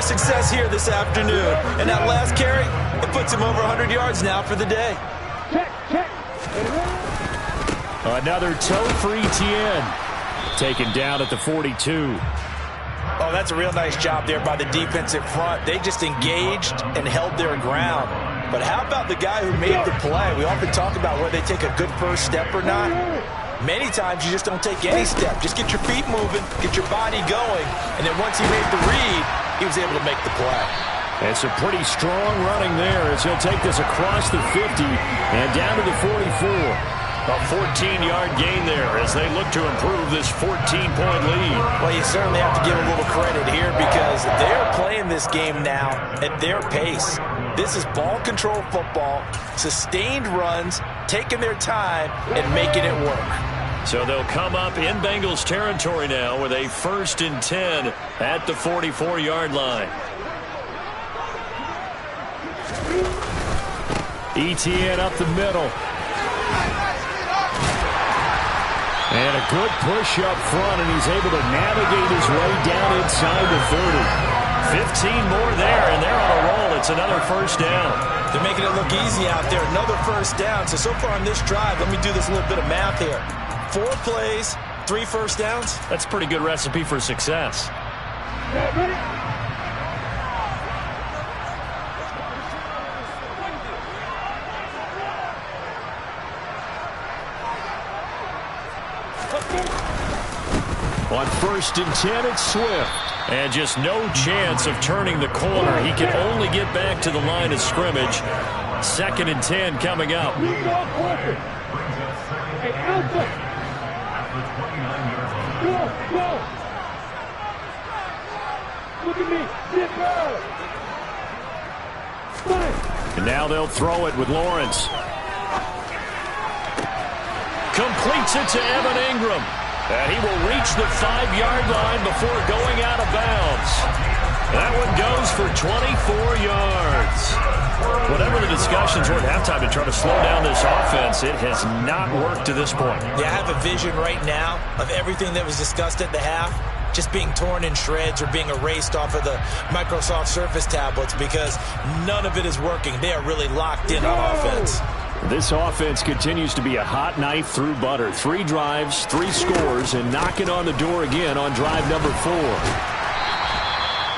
success here this afternoon. And that last carry, it puts him over 100 yards now for the day. Another toe for Etienne. Taken down at the 42. Oh, that's a real nice job there by the defensive front. They just engaged and held their ground. But how about the guy who made the play? We often talk about whether they take a good first step or not. Many times you just don't take any step. Just get your feet moving, get your body going, and then once he made the read, he was able to make the play. And some pretty strong running there as he'll take this across the 50 and down to the 44. A 14-yard gain there as they look to improve this 14-point lead. Well, you certainly have to give a little credit here because they're playing this game now at their pace. This is ball control football, sustained runs, taking their time, and making it work. So they'll come up in Bengals territory now with a 1st and 10 at the 44-yard line. Etienne up the middle. And a good push up front, and he's able to navigate his way down inside the 30. 15 more there, and they're on a roll. It's another first down. They're making it look easy out there. Another first down. So far on this drive, let me do this little bit of math here. 4 plays, 3 first downs. That's a pretty good recipe for success. On 1st and 10, it's Swift. And just no chance of turning the corner. He can only get back to the line of scrimmage. 2nd and 10 coming up. And now they'll throw it with Lawrence. Completes it to Evan Ingram. And he will reach the 5-yard line before going out of bounds. That one goes for 24 yards. Whatever the discussions were at halftime to try to slow down this offense, it has not worked to this point. Yeah, I have a vision right now of everything that was discussed at the half just being torn in shreds or being erased off of the Microsoft Surface tablets because none of it is working. They are really locked in on offense. This offense continues to be a hot knife through butter. 3 drives, 3 scores, and knocking on the door again on drive number 4.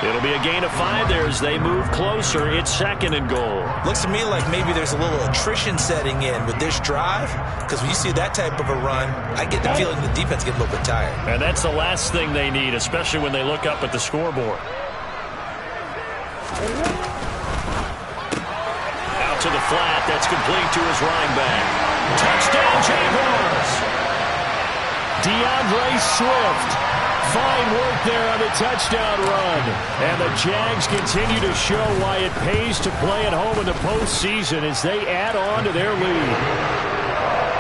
It'll be a gain of 5 there as they move closer. It's 2nd and goal. Looks to me like maybe there's a little attrition setting in with this drive because when you see that type of a run, I get the feeling the defense gets a little bit tired. And that's the last thing they need, especially when they look up at the scoreboard. To the flat, that's complete to his running back. Touchdown, Jaguars! DeAndre Swift. Fine work there on the touchdown run. And the Jags continue to show why it pays to play at home in the postseason as they add on to their lead.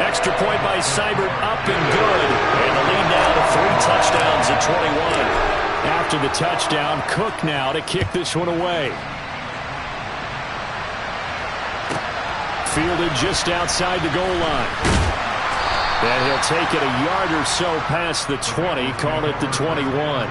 Extra point by Seibert up and good. And the lead now to 3 touchdowns at 21. After the touchdown, Cook now to kick this one away. Fielded just outside the goal line. And he'll take it a yard or so past the 20, call it the 21.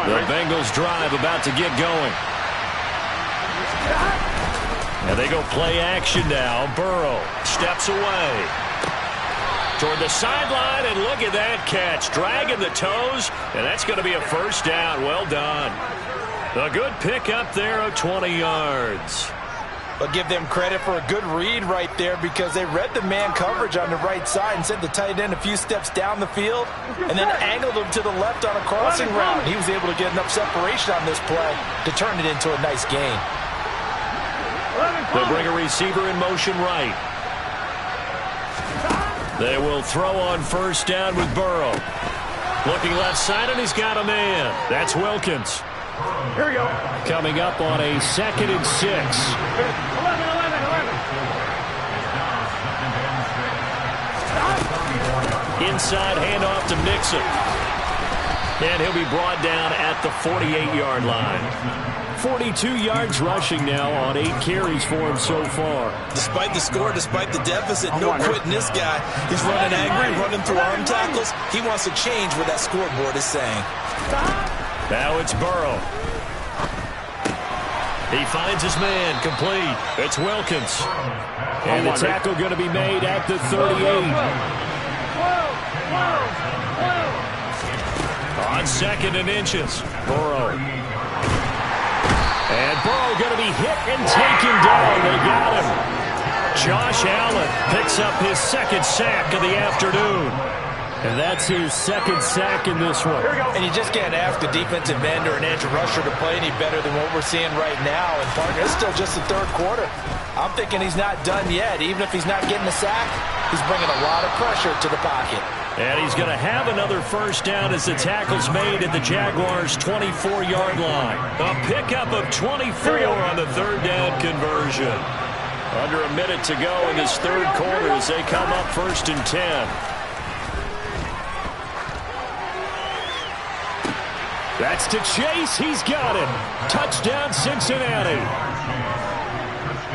The Bengals drive about to get going. And they go play action now. Burrow steps away toward the sideline, and look at that catch. Dragging the toes, and that's going to be a first down. Well done. A good pick up there of 20 yards. But give them credit for a good read right there because they read the man coverage on the right side and sent the tight end a few steps down the field and then angled him to the left on a crossing route. He was able to get enough separation on this play to turn it into a nice gain. They'll bring a receiver in motion right. They will throw on first down with Burrow. Looking left side, and he's got a man. That's Wilkins. Here we go. Coming up on a 2nd and 6. 11. Inside handoff to Mixon. And he'll be brought down at the 48-yard line. 42 yards rushing now on 8 carries for him so far. Despite the score, despite the deficit, no quitting this guy. He's running angry, running through arm tackles. He wants to change what that scoreboard is saying. Now it's Burrow. He finds his man, complete. It's Wilkins. And the tackle going to be made at the 38. On 2nd and inches, Burrow. And Burrow going to be hit and taken down. They got him. Josh Allen picks up his 2nd sack of the afternoon. And that's his 2nd sack in this one. And you just can't ask a defensive end or an edge rusher to play any better than what we're seeing right now. And partner, it's still just the 3rd quarter. I'm thinking he's not done yet. Even if he's not getting a sack, he's bringing a lot of pressure to the pocket. And he's going to have another 1st down as the tackle's made at the Jaguars' 24-yard line. A pickup of 24 on the 3rd down conversion. Under a minute to go in this 3rd quarter as they come up 1st and 10. That's to Chase. He's got it. Touchdown, Cincinnati.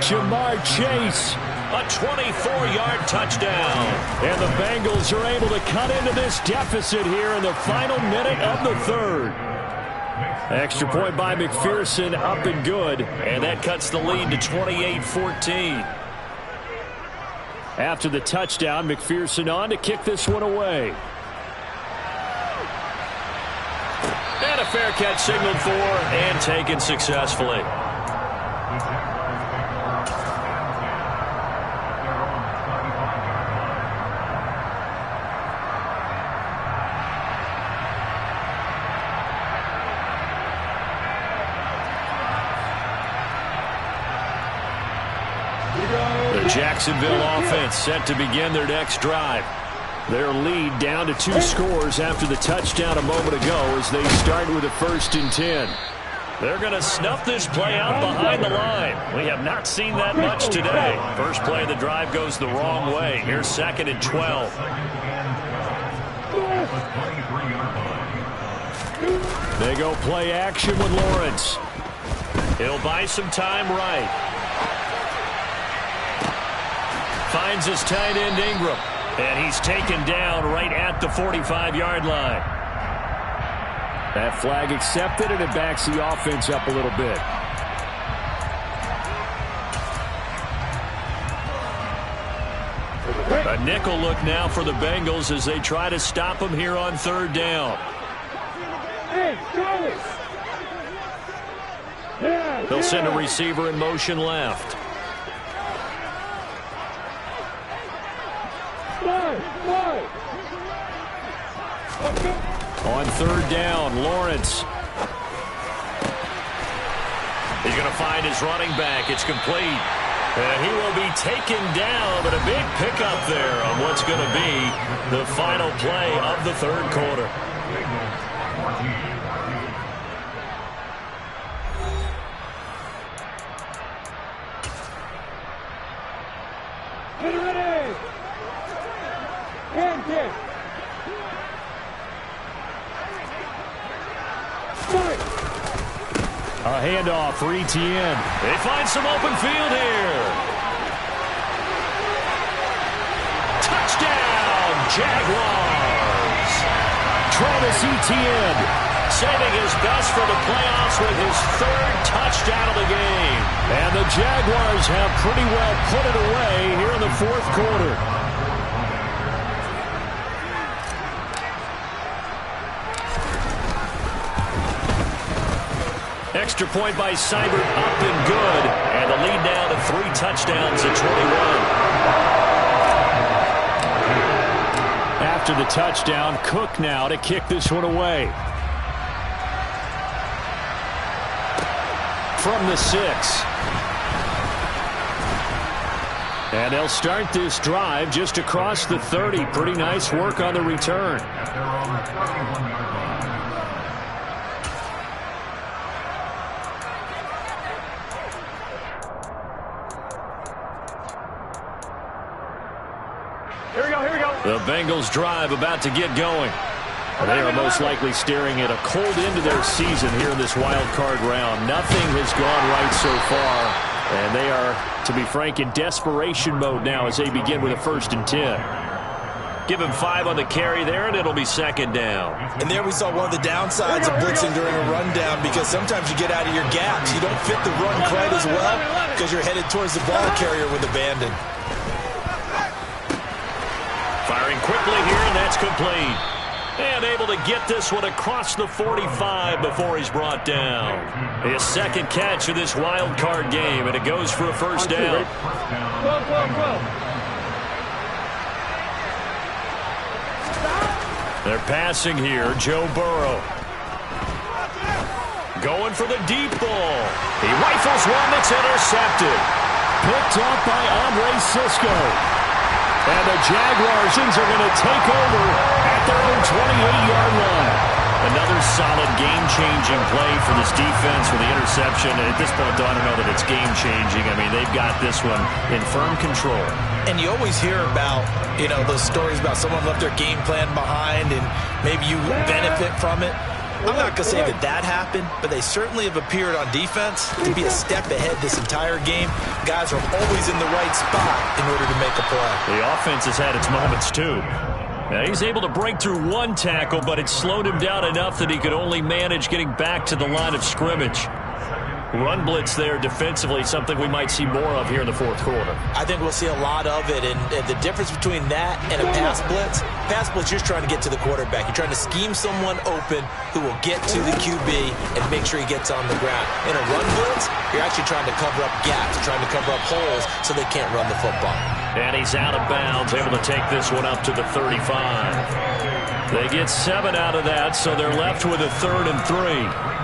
Jamar Chase. A 24-yard touchdown. And the Bengals are able to cut into this deficit here in the final minute of the 3rd. Extra point by McPherson, up and good. And that cuts the lead to 28-14. After the touchdown, McPherson on to kick this one away. And a fair catch signaled for and taken successfully. The Jacksonville offense set to begin their next drive. Their lead down to 2 scores after the touchdown a moment ago as they start with a 1st and 10. They're going to snuff this play out behind the line. We have not seen that much today. First play of the drive goes the wrong way. Here's 2nd and 12. They go play action with Lawrence. He'll buy some time right. Finds his tight end Ingram. And he's taken down right at the 45-yard line. That flag accepted, and it backs the offense up a little bit. A nickel look now for the Bengals as they try to stop him here on 3rd down. They'll send a receiver in motion left. On 3rd down, Lawrence. He's going to find his running back. It's complete. And he will be taken down, but a big pickup there on what's going to be the final play of the 3rd quarter. Get ready! Hand kick! A handoff for Etienne. They find some open field here. Touchdown, Jaguars. Travis Etienne saving his best for the playoffs with his 3rd touchdown of the game. And the Jaguars have pretty well put it away here in the 4th quarter. Extra point by Seibert, up and good. And the lead now to 3 touchdowns at 21. After the touchdown, Cook now to kick this one away. From the 6. And they'll start this drive just across the 30. Pretty nice work on the return. The Bengals drive about to get going. They are most likely staring at a cold end to their season here in this wild card round. Nothing has gone right so far, and they are, to be frank, in desperation mode now as they begin with a 1st and 10. Give him 5 on the carry there, and it'll be 2nd down. And there we saw one of the downsides of blitzing during a rundown, because sometimes you get out of your gaps. You don't fit the run quite as well because you're headed towards the ball carrier with abandon. Firing quickly here, and that's complete. And able to get this one across the 45 before he's brought down. His 2nd catch of this wild card game, and it goes for a 1st down. They're passing here. Joe Burrow. Going for the deep ball. He rifles one that's intercepted. Picked up by Andre Cisco. And the Jaguars are going to take over at their own 28-yard line. Another solid game-changing play for this defense with the interception. At this point, though, I don't know that it's game-changing. I mean, they've got this one in firm control. And you always hear about, those stories about someone left their game plan behind and maybe you benefit from it. I'm not going to say that happened, but they certainly have appeared on defense to be a step ahead this entire game. Guys are always in the right spot in order to make a play. The offense has had its moments, too. Now, he's able to break through one tackle, but it slowed him down enough that he could only manage getting back to the line of scrimmage. Run blitz there defensively, something we might see more of here in the 4th quarter. I think we'll see a lot of it, and the difference between that and a pass blitz, you're just trying to get to the quarterback. You're trying to scheme someone open who will get to the QB and make sure he gets on the ground. In a run blitz, you're actually trying to cover up gaps, trying to cover up holes so they can't run the football. And he's out of bounds, able to take this one up to the 35. They get 7 out of that, so they're left with a 3rd and 3.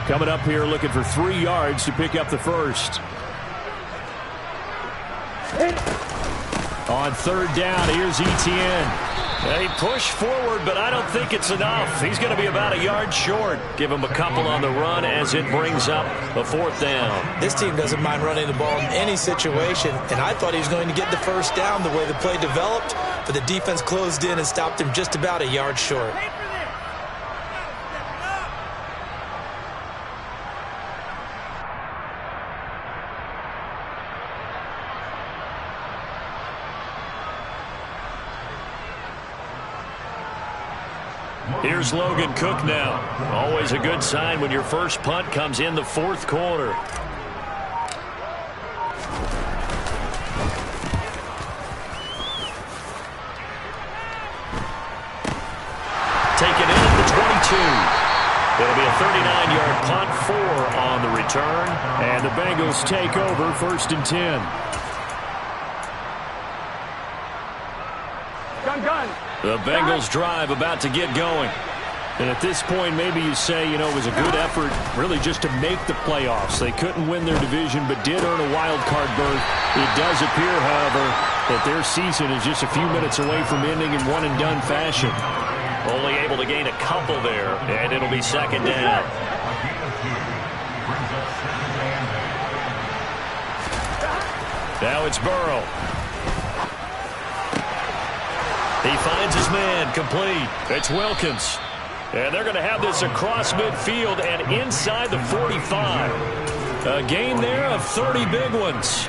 Coming up here looking for 3 yards to pick up the 1st. On 3rd down, here's Etienne. They push forward, but I don't think it's enough. He's going to be about a yard short. Give him a couple on the run as it brings up a 4th down. This team doesn't mind running the ball in any situation, and I thought he was going to get the 1st down the way the play developed, but the defense closed in and stopped him just about a yard short. Here's Logan Cook now. Always a good sign when your first punt comes in the 4th quarter. Taken in at the 22. It'll be a 39-yard punt, 4 on the return. And the Bengals take over 1st and 10. The Bengals drive about to get going. And at this point, maybe you say, it was a good effort really just to make the playoffs. They couldn't win their division, but did earn a wild card berth. It does appear, however, that their season is just a few minutes away from ending in one-and-done fashion. Only able to gain a couple there, and it'll be 2nd down. Now it's Burrow. He finds his man, complete. It's Wilkins. And they're going to have this across midfield and inside the 45. A gain there of 30 big ones.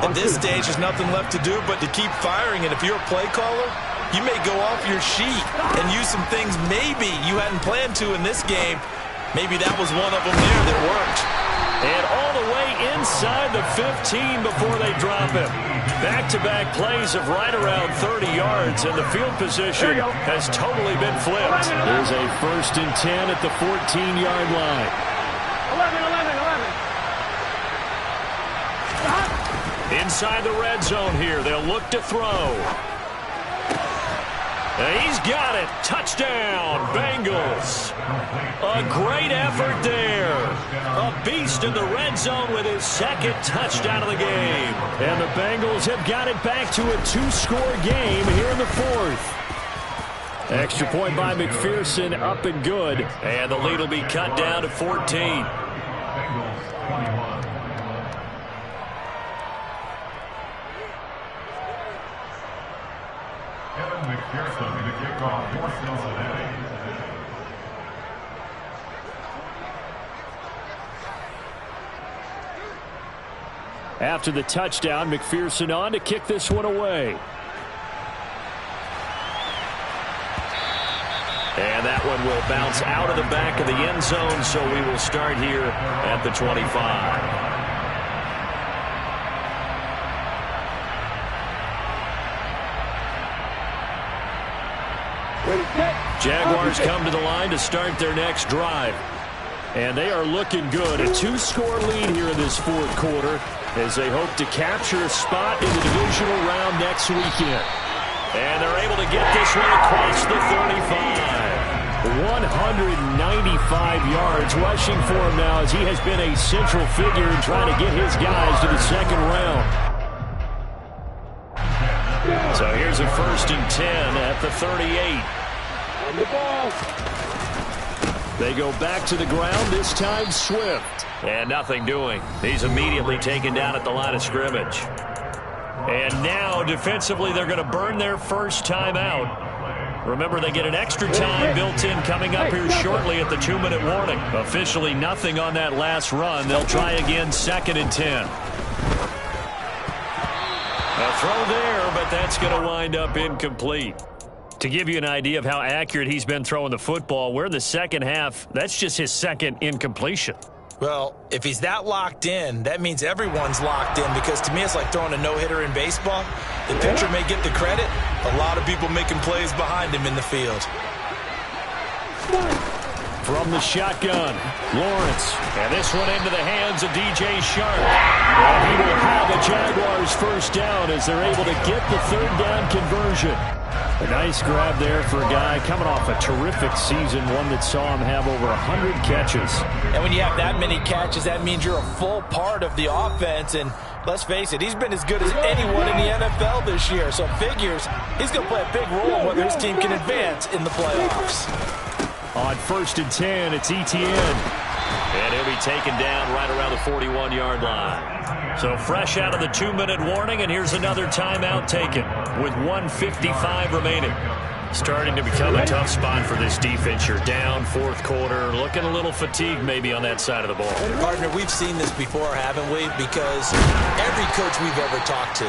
At this stage, there's nothing left to do but to keep firing. And if you're a play caller, you may go off your sheet and use some things maybe you hadn't planned to in this game. Maybe that was one of them there that worked. And all the way inside the 15 before they drop him. Back-to-back plays of right around 30 yards, and the field position has totally been flipped. There's a 1st and 10 at the 14-yard line. 11. Inside the red zone here. They'll look to throw. He's got it. Touchdown, Bengals. A great effort there. A beast in the red zone with his 2nd touchdown of the game. And the Bengals have got it back to a 2-score game here in the 4th. Extra point by McPherson, up and good. And the lead will be cut down to 14. After the touchdown, McPherson on to kick this one away. And that one will bounce out of the back of the end zone, so we will start here at the 25. Jaguars come to the line to start their next drive. And they are looking good. A 2-score lead here in this fourth quarter as they hope to capture a spot in the divisional round next weekend. And they're able to get this one across the 35. 195 yards rushing for him now as he has been a central figure in trying to get his guys to the second round. So here's a 1st and 10 at the 38. On the ball. They go back to the ground, this time Swift. And nothing doing. He's immediately taken down at the line of scrimmage. And now, defensively, they're going to burn their first time out. Remember, they get an extra time built in coming up here shortly at the 2-minute warning. Officially nothing on that last run. They'll try again 2nd and 10. A throw there, but that's going to wind up incomplete. To give you an idea of how accurate he's been throwing the football, we're in the second half. That's just his second incompletion. Well, if he's that locked in, that means everyone's locked in, because to me it's like throwing a no-hitter in baseball. The pitcher may get the credit. A lot of people making plays behind him in the field. From the shotgun, Lawrence. And this one into the hands of DJ Shark. And he will have the Jaguars first down as they're able to get the 3rd down conversion. A nice grab there for a guy coming off a terrific season, one that saw him have over 100 catches. And when you have that many catches, that means you're a full part of the offense. And let's face it, he's been as good as anyone in the NFL this year. So figures he's going to play a big role in whether his team can advance in the playoffs. On 1st and 10, it's Etienne. And he'll be taken down right around the 41-yard line. So fresh out of the 2-minute warning, and here's another timeout taken with 1:55 remaining. Starting to become a tough spot for this defense. You're down 4th quarter, looking a little fatigued maybe on that side of the ball. Partner, we've seen this before, haven't we? Because every coach we've ever talked to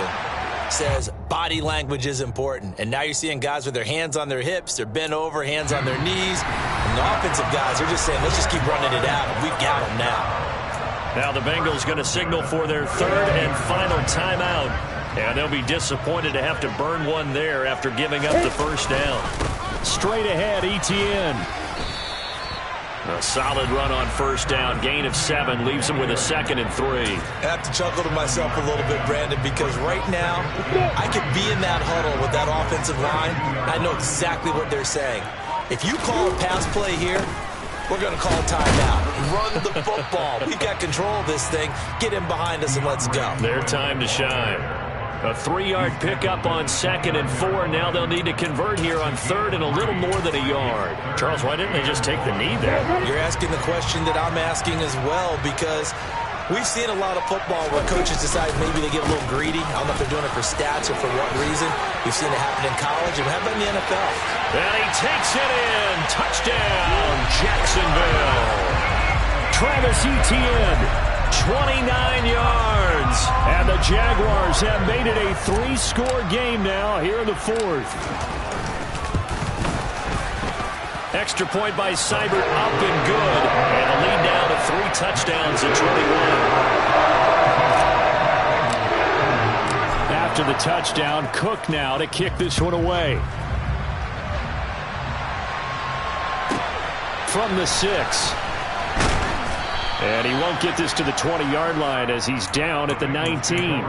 says body language is important. And now you're seeing guys with their hands on their hips, they're bent over, hands on their knees. And the offensive guys are just saying, let's just keep running it out. We've got them now. Now the Bengals going to signal for their 3rd and final timeout. And they'll be disappointed to have to burn one there after giving up the first down. Straight ahead, Etienne. A solid run on first down. Gain of 7 leaves him with a 2nd and 3. I have to chuckle to myself a little bit, Brandon, because right now I could be in that huddle with that offensive line. I know exactly what they're saying. If you call a pass play here, we're going to call a timeout. Run the football. We've got control of this thing. Get in behind us and let's go. Their time to shine. A 3-yard pickup on 2nd and 4. Now they'll need to convert here on 3rd and a little more than a yard. Charles, why didn't they just take the knee there? You're asking the question that I'm asking as well, because we've seen a lot of football where coaches decide maybe they get a little greedy. I don't know if they're doing it for stats or for what reason. We've seen it happen in college, and how about in the NFL? And he takes it in. Touchdown, Jacksonville. Travis Etienne, 29 yards. And the Jaguars have made it a 3-score game now here in the 4th. Extra point by Seibert, up and good. And a lead down to 3 touchdowns at 21. After the touchdown, Cook now to kick this one away. From the 6. And he won't get this to the 20-yard line as he's down at the 19.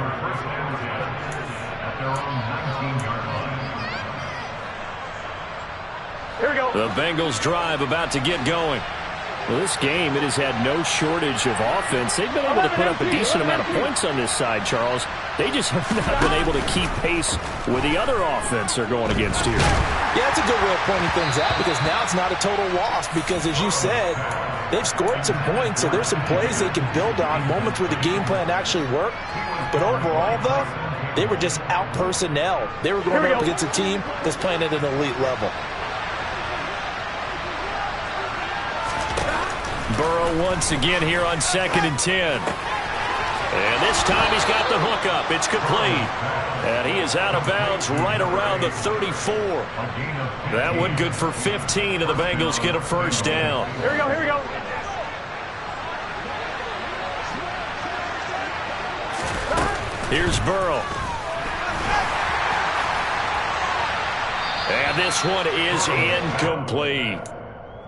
Here we go. The Bengals drive about to get going. Well, this game, it has had no shortage of offense. They've been able to put up a decent amount of points on this side, Charles. They just have not been able to keep pace with the other offense they're going against here. Yeah, that's a good way of pointing things out because now it's not a total loss because, as you said, they've scored some points, so there's some plays they can build on, moments where the game plan actually worked. But overall, though, they were just out-personnel. They were going up against a team that's playing at an elite level. Burrow once again here on 2nd and 10. And this time he's got the hook up. It's complete. And he is out of bounds right around the 34. That one good for 15, and the Bengals get a first down. Here we go, here we go. Here's Burrow. And this one is incomplete.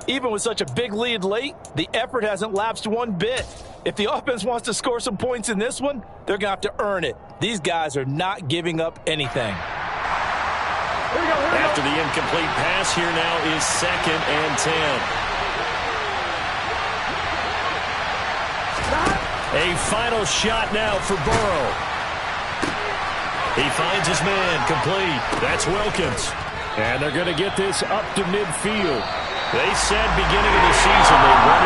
Even with such a big lead late, the effort hasn't lapsed one bit. If the offense wants to score some points in this one, they're going to have to earn it. These guys are not giving up anything. After the incomplete pass, here now is 2nd and 10. A final shot now for Burrow. He finds his man, complete. That's Wilkins. And they're going to get this up to midfield. They said beginning of the season they wanted